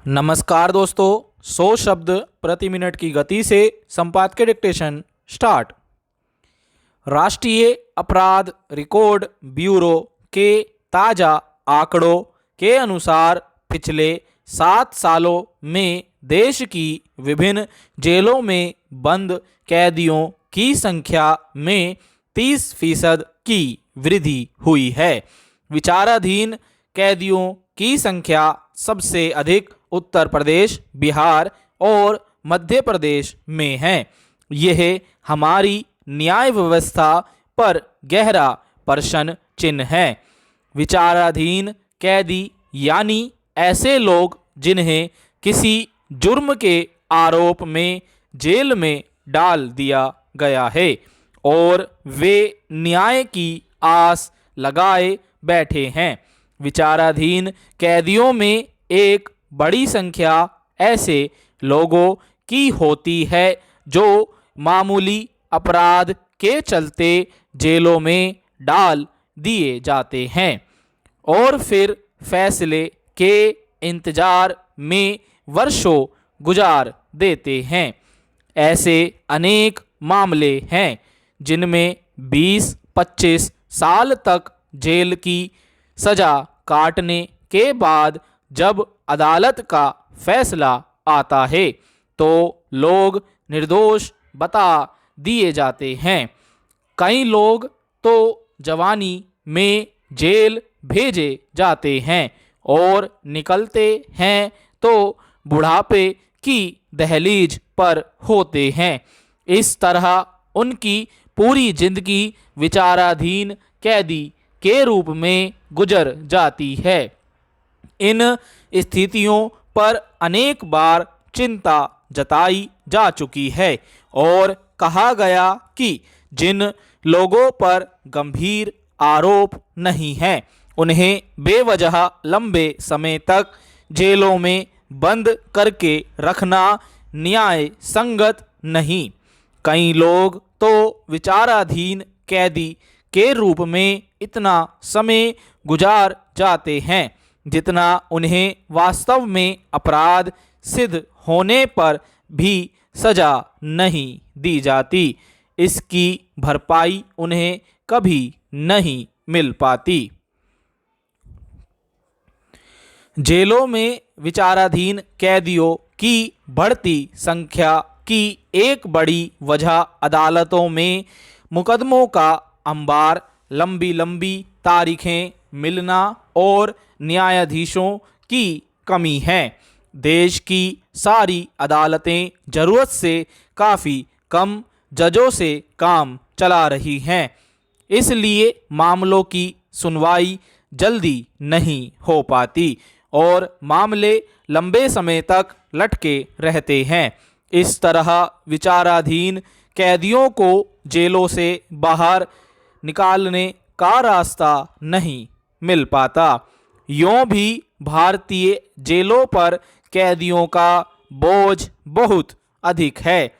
नमस्कार दोस्तों, 100 शब्द प्रति मिनट की गति से संपादकीय डिक्टेशन स्टार्ट। राष्ट्रीय अपराध रिकॉर्ड ब्यूरो के ताज़ा आंकड़ों के अनुसार पिछले 7 सालों में देश की विभिन्न जेलों में बंद कैदियों की संख्या में 30% की वृद्धि हुई है। विचाराधीन कैदियों की संख्या सबसे अधिक उत्तर प्रदेश, बिहार और मध्य प्रदेश में है। यह हमारी न्याय व्यवस्था पर गहरा प्रश्न चिन्ह है। विचाराधीन कैदी यानी ऐसे लोग जिन्हें किसी जुर्म के आरोप में जेल में डाल दिया गया है और वे न्याय की आस लगाए बैठे हैं। विचाराधीन कैदियों में एक बड़ी संख्या ऐसे लोगों की होती है जो मामूली अपराध के चलते जेलों में डाल दिए जाते हैं और फिर फैसले के इंतजार में वर्षों गुजार देते हैं। ऐसे अनेक मामले हैं जिनमें 20-25 साल तक जेल की सजा काटने के बाद जब अदालत का फैसला आता है तो लोग निर्दोष बता दिए जाते हैं। कई लोग तो जवानी में जेल भेजे जाते हैं और निकलते हैं तो बुढ़ापे की दहलीज पर होते हैं। इस तरह उनकी पूरी जिंदगी विचाराधीन कैदी के रूप में गुजर जाती है। इन स्थितियों पर अनेक बार चिंता जताई जा चुकी है और कहा गया कि जिन लोगों पर गंभीर आरोप नहीं हैं उन्हें बेवजह लंबे समय तक जेलों में बंद करके रखना न्याय संगत नहीं। कई लोग तो विचाराधीन कैदी के रूप में इतना समय गुजार जाते हैं जितना उन्हें वास्तव में अपराध सिद्ध होने पर भी सजा नहीं दी जाती। इसकी भरपाई उन्हें कभी नहीं मिल पाती। जेलों में विचाराधीन कैदियों की बढ़ती संख्या की एक बड़ी वजह अदालतों में मुकदमों का अंबार, लंबी लंबी तारीखें मिलना और न्यायाधीशों की कमी है। देश की सारी अदालतें ज़रूरत से काफ़ी कम जजों से काम चला रही हैं, इसलिए मामलों की सुनवाई जल्दी नहीं हो पाती और मामले लंबे समय तक लटके रहते हैं। इस तरह विचाराधीन कैदियों को जेलों से बाहर निकालने का रास्ता नहीं मिल पाता। यूँ भी भारतीय जेलों पर कैदियों का बोझ बहुत अधिक है।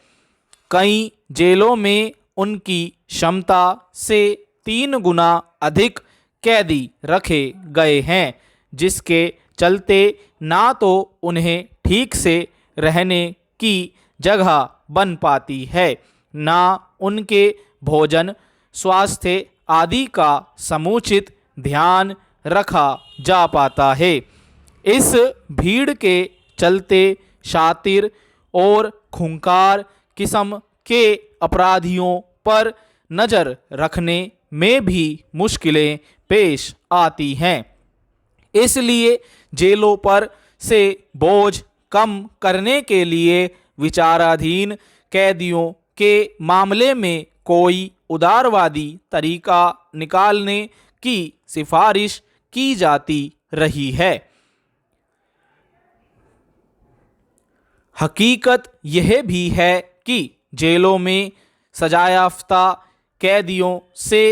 कई जेलों में उनकी क्षमता से 3 गुना अधिक कैदी रखे गए हैं, जिसके चलते ना तो उन्हें ठीक से रहने की जगह बन पाती है, ना उनके भोजन, स्वास्थ्य आदि का समुचित ध्यान रखा जा पाता है। इस भीड़ के चलते शातिर और खूंखार किस्म के अपराधियों पर नज़र रखने में भी मुश्किलें पेश आती हैं। इसलिए जेलों पर से बोझ कम करने के लिए विचाराधीन कैदियों के मामले में कोई उदारवादी तरीका निकालने की सिफारिश की जाती रही है। हकीकत यह भी है कि जेलों में सजायाफ्ता कैदियों से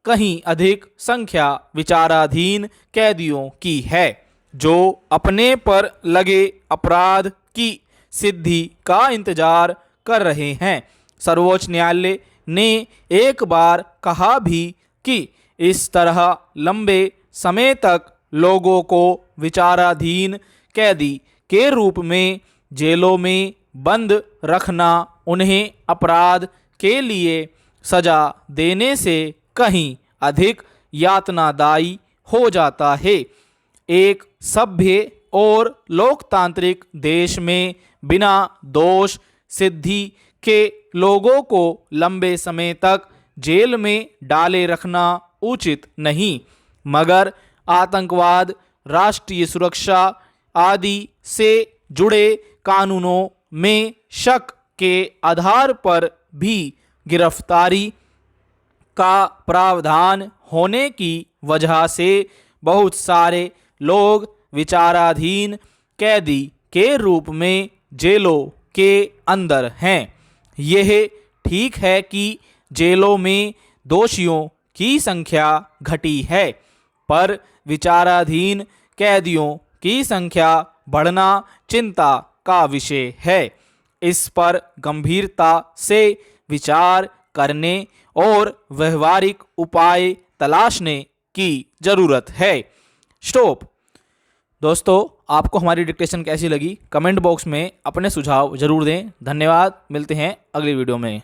कहीं अधिक संख्या विचाराधीन कैदियों की है जो अपने पर लगे अपराध की सिद्धि का इंतजार कर रहे हैं। सर्वोच्च न्यायालय ने एक बार कहा भी कि इस तरह लंबे समय तक लोगों को विचाराधीन कैदी के रूप में जेलों में बंद रखना उन्हें अपराध के लिए सजा देने से कहीं अधिक यातनादायी हो जाता है। एक सभ्य और लोकतांत्रिक देश में बिना दोष सिद्धि के लोगों को लंबे समय तक जेल में डाले रखना उचित नहीं, मगर आतंकवाद, राष्ट्रीय सुरक्षा आदि से जुड़े कानूनों में शक के आधार पर भी गिरफ्तारी का प्रावधान होने की वजह से बहुत सारे लोग विचाराधीन कैदी के रूप में जेलों के अंदर हैं। यह ठीक है कि जेलों में दोषियों की संख्या घटी है, पर विचाराधीन कैदियों की संख्या बढ़ना चिंता का विषय है। इस पर गंभीरता से विचार करने और व्यवहारिक उपाय तलाशने की ज़रूरत है। स्टॉप। दोस्तों, आपको हमारी डिक्टेशन कैसी लगी कमेंट बॉक्स में अपने सुझाव ज़रूर दें। धन्यवाद। मिलते हैं अगली वीडियो में।